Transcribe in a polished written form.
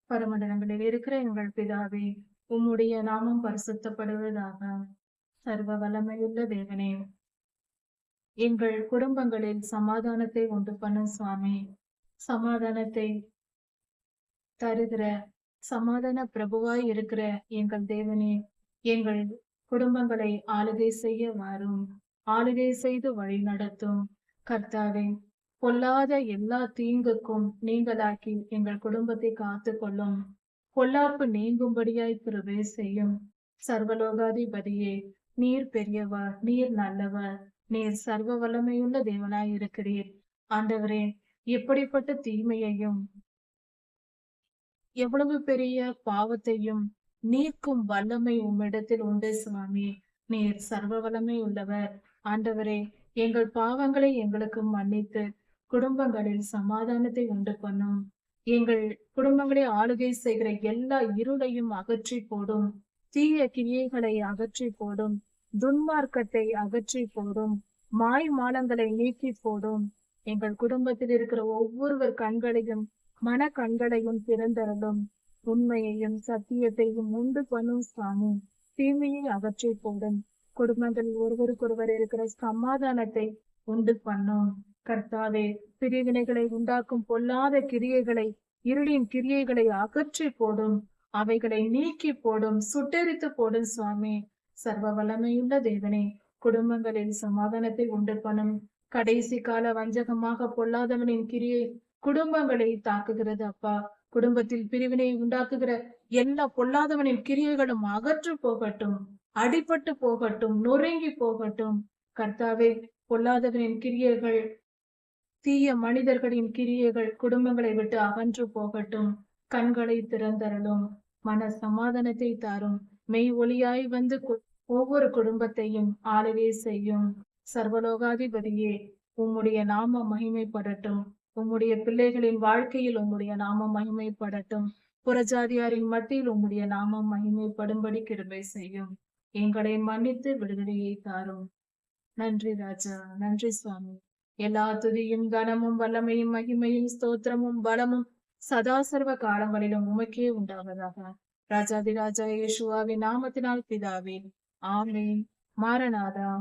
பரமண்டலங்களில் இருக்கிற எங்கள் பிதாவே, உம்முடைய நாமம் பரிசுத்தப்படுவதாக. சர்வ வல்லமையுள்ள தேவனே, எங்கள் குடும்பங்களில் சமாதானத்தை உண்டு பண்ணும் சுவாமி. சமாதானத்தை தருகிற, சமாதான பிரபுவாய் இருக்கிற எங்கள் தேவனே, எங்கள் குடும்பங்களை ஆளுகை செய்ய வாரும். ஆளுகை செய்து வழி நடத்தும் கர்த்தாவே. பொல்லாத எல்லா தீங்குக்கும் நீங்களாக்கி எங்கள் குடும்பத்தை காத்து கொள்ளும். பொல்லாப்பு நீங்கும்படியாய் கிருபை செய்யும். சர்வலோகாதிபதியே, நீர் பெரியவர், நீர் நல்லவர், நீர் சர்வ வல்லமையுள்ள தேவனாய் இருக்கிறீர். ஆண்டவரே, எப்படிப்பட்ட தீமையையும் எவ்வளவு பெரிய பாவத்தையும் நீக்கும் வல்லமை உம்மிடத்தில் உண்டு சுவாமி. நீர் சர்வ வல்லமை உள்ளவர். ஆண்டவரே, எங்கள் பாவங்களை எங்களுக்கு மன்னித்து குடும்பங்களில் சமாதானத்தை உண்டு பண்ணும். எங்கள் குடும்பங்களை ஆளுகை செய்கிற எல்லா இருளையும் அகற்றி போடும். தீய கிரியைகளை அகற்றி போடும். துன்மார்க்கத்தை அகற்றி போடும். மாய் மாலங்களை நீக்கி போடும். எங்கள் குடும்பத்தில் இருக்கிற ஒவ்வொருவர் கண்களையும் மன கண்களையும் திறந்தரலும். உண்மையையும் சத்தியத்தையும் உண்டு பண்ணும் சுவாமி. தீமையை அகற்றி போடும். குடும்பங்களில் ஒருவருக்கொருவர் இருக்கிற சமாதானத்தை உண்டு பண்ணும் கர்த்தாவே. பிரிவினைகளை உண்டாக்கும் பொல்லாத கிரியைகளை, இருளின் கிரியைகளை அகற்றி போடும். அவைகளை நீக்கி போடும், சுட்டெரித்து போடும் சுவாமி. சர்வ வல்லமையுள்ள தேவனே, குடும்பங்களில் சமாதானத்தை உண்டு பண்ணும். கடைசி கால வஞ்சகமாக பொல்லாதவனின் கிரியை குடும்பங்களை தாக்குகிறது அப்பா. குடும்பத்தில் பிரிவினை உண்டாக்குகிற எல்லா பொல்லாதவனின் கிரியைகளும் அகற்று போகட்டும், அடிபட்டு போகட்டும், நொறுங்கி போகட்டும் கர்த்தாவே. பொல்லாதவனின் கிரியைகள், தீய மனிதர்களின் கிரியைகள் குடும்பங்களை விட்டு அகன்று போகட்டும். கண்களை திறந்தரலும். மன சமாதானத்தை தாரும். மெய் ஒளியாய் வந்து ஒவ்வொரு குடும்பத்தையும் ஆளுகை செய்யும். சர்வலோகாதிபதியே, உம்முடைய நாம மகிமைப்படட்டும். உம்முடைய பிள்ளைகளின் வாழ்க்கையில் உம்முடைய நாமம் மகிமைப்படட்டும். புறஜாதியாரின் மத்தியில் உம்முடைய நாமம் மகிமைப்படும்படி கிருபை செய்யும். எங்களை மன்னித்து விடுதலையை தாரும். நன்றி ராஜா, நன்றி சுவாமி. எல்லா துதியும் கனமும் வல்லமையும் மகிமையும் ஸ்தோத்திரமும் பலமும் சதா சர்வ காலங்களிலும் உமக்கே உண்டாவதாக. ராஜாதி ராஜா இயேசுவாவின் நாமத்தினால் பிதாவே, ஆமென். மாரநாதா.